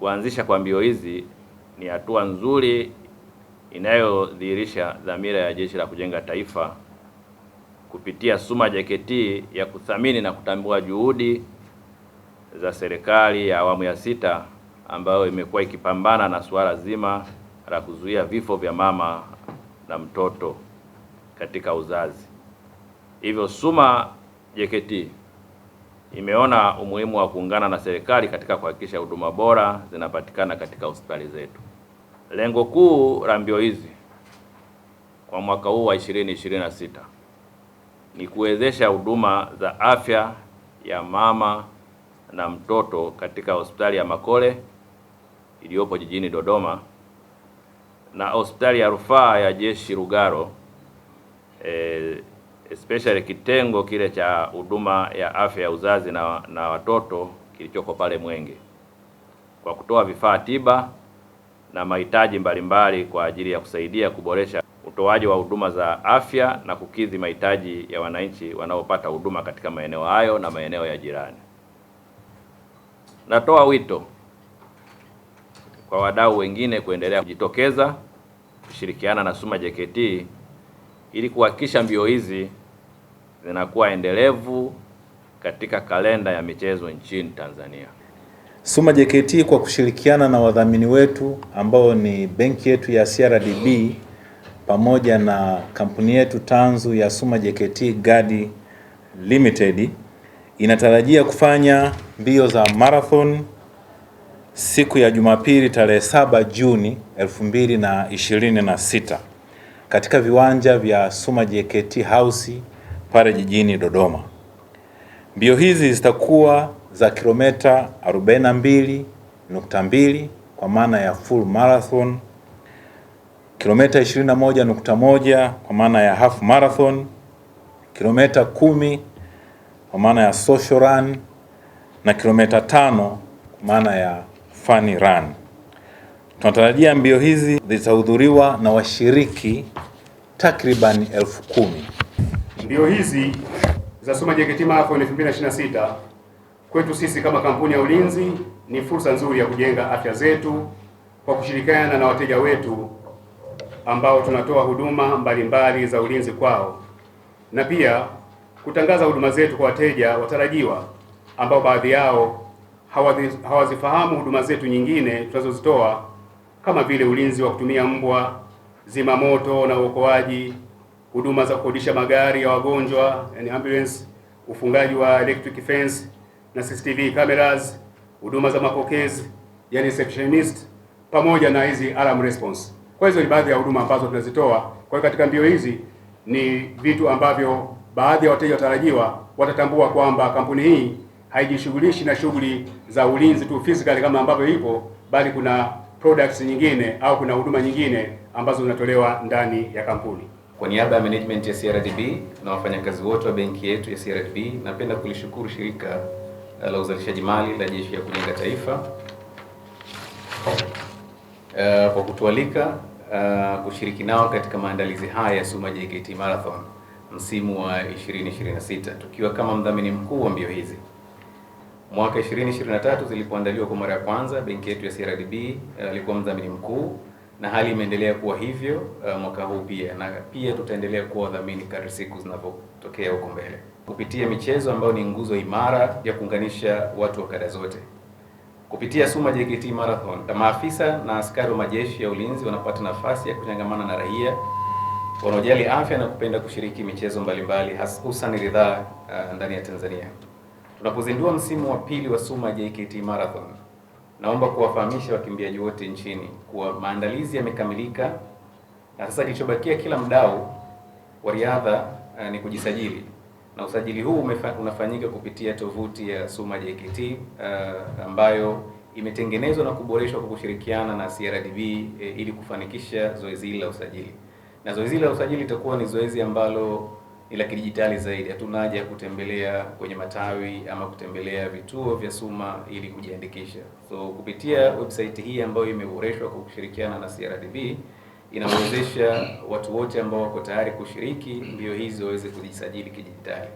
Kuanzisha kwa mbio hizi ni hatua nzuri inayodhihirisha dhamira ya Jeshi la Kujenga Taifa kupitia SUMA JKT ya kuthamini na kutambua juhudi za serikali ya awamu ya sita ambayo imekuwa ikipambana na suala zima la kuzuia vifo vya mama na mtoto katika uzazi. Hivyo SUMA JKT imeona umuhimu wa kuungana na serikali katika kuhakikisha huduma bora zinapatikana katika hospitali zetu. Lengo kuu la mbio hizi kwa mwaka huu wa 2026 ni kuwezesha huduma za afya ya mama na mtoto katika hospitali ya Makole iliyopo jijini Dodoma na hospitali ya rufaa ya Jeshi Lugalo, especially kitengo kile cha huduma ya afya ya uzazi na watoto kilichoko pale Mwenge, kwa kutoa vifaa tiba na mahitaji mbalimbali kwa ajili ya kusaidia kuboresha utoaji wa huduma za afya na kukidhi mahitaji ya wananchi wanaopata huduma katika maeneo hayo na maeneo ya jirani. Natoa wito kwa wadau wengine kuendelea kujitokeza kushirikiana na SUMA JKT ili kuhakikisha mbio hizi zinakuwa endelevu katika kalenda ya michezo nchini Tanzania. SUMA JKT kwa kushirikiana na wadhamini wetu ambao ni benki yetu ya CRDB pamoja na kampuni yetu tanzu ya SUMA JKT Guard Limited inatarajia kufanya mbio za marathon siku ya Jumapili tarehe 7 Juni 2026 katika viwanja vya SUMA JKT House pale jijini Dodoma. Mbio hizi zitakuwa za kilomita 42.2 kwa maana ya full marathon, kilomita 21.1 kwa maana ya half marathon, kilomita 10 kwa maana ya social run na kilomita 5 kwa maana ya fun run. Tunatarajia mbio hizi zitahudhuriwa na washiriki takriban 10,000. Mbio hizi za SUMA JKT Marathon 2026 kwetu sisi kama kampuni ya ulinzi ni fursa nzuri ya kujenga afya zetu kwa kushirikiana na wateja wetu ambao tunatoa huduma mbalimbali za ulinzi kwao, na pia kutangaza huduma zetu kwa wateja watarajiwa ambao baadhi yao hawazifahamu huduma zetu nyingine tunazozitoa kama vile ulinzi wa kutumia mbwa, zimamoto na uokoaji, huduma za kukodisha magari ya wagonjwa yani ambulance, ufungaji wa electric fence na CCTV cameras, huduma za mapokezi yani receptionist, pamoja na hizi alarm response. Kwa hizo ni baadhi ya huduma ambazo tunazitoa. Kwa hiyo katika mbio hizi ni vitu ambavyo baadhi ya wateja watarajiwa watatambua kwamba kampuni hii haijishughulishi na shughuli za ulinzi tu physically kama ambavyo ipo, bali kuna products nyingine au kuna huduma nyingine ambazo zinatolewa ndani ya kampuni. Kwa niaba ya management ya CRDB na wafanyakazi wote wa benki yetu ya CRDB, napenda kulishukuru shirika la uzalishaji mali la Jeshi la Kujenga Taifa kwa kutualika kushiriki nao katika maandalizi haya ya SUMA JKT Marathon msimu wa 2026 tukiwa kama mdhamini mkuu wa mbio hizi. Mwaka 2023 zilipoandaliwa kwa mara ya kwanza, benki yetu ya CRDB ilikuwa mdhamini mkuu na hali imeendelea kuwa hivyo mwaka huu pia, na pia tutaendelea kuwa wadhamini kadri siku zinapotokea huko mbele kupitia michezo ambayo ni nguzo imara ya kuunganisha watu wa kada zote. Kupitia SUMA JKT Marathon, maafisa na askari wa majeshi ya ulinzi wanapata nafasi ya kuchangamana na raia wanaojali afya na kupenda kushiriki michezo mbalimbali hususan ridhaa ndani ya Tanzania. Tunapozindua msimu wa pili wa SUMA JKT Marathon, naomba kuwafahamisha wakimbiaji wote nchini kuwa maandalizi yamekamilika na sasa kilichobakia kila mdau wa riadha ni kujisajili, na usajili huu unafanyika kupitia tovuti ya SUMA JKT ambayo imetengenezwa na kuboreshwa kwa kushirikiana na CRDB ili kufanikisha zoezi hili la usajili. Na zoezi hili la usajili litakuwa ni zoezi ambalo ni la kidijitali zaidi. Hatuna haja ya kutembelea kwenye matawi ama kutembelea vituo vya SUMA ili kujiandikisha. So kupitia website hii ambayo imeboreshwa kwa kushirikiana na CRDB inawezesha watu wote ambao wako tayari kushiriki mbio hizi waweze kujisajili kidijitali.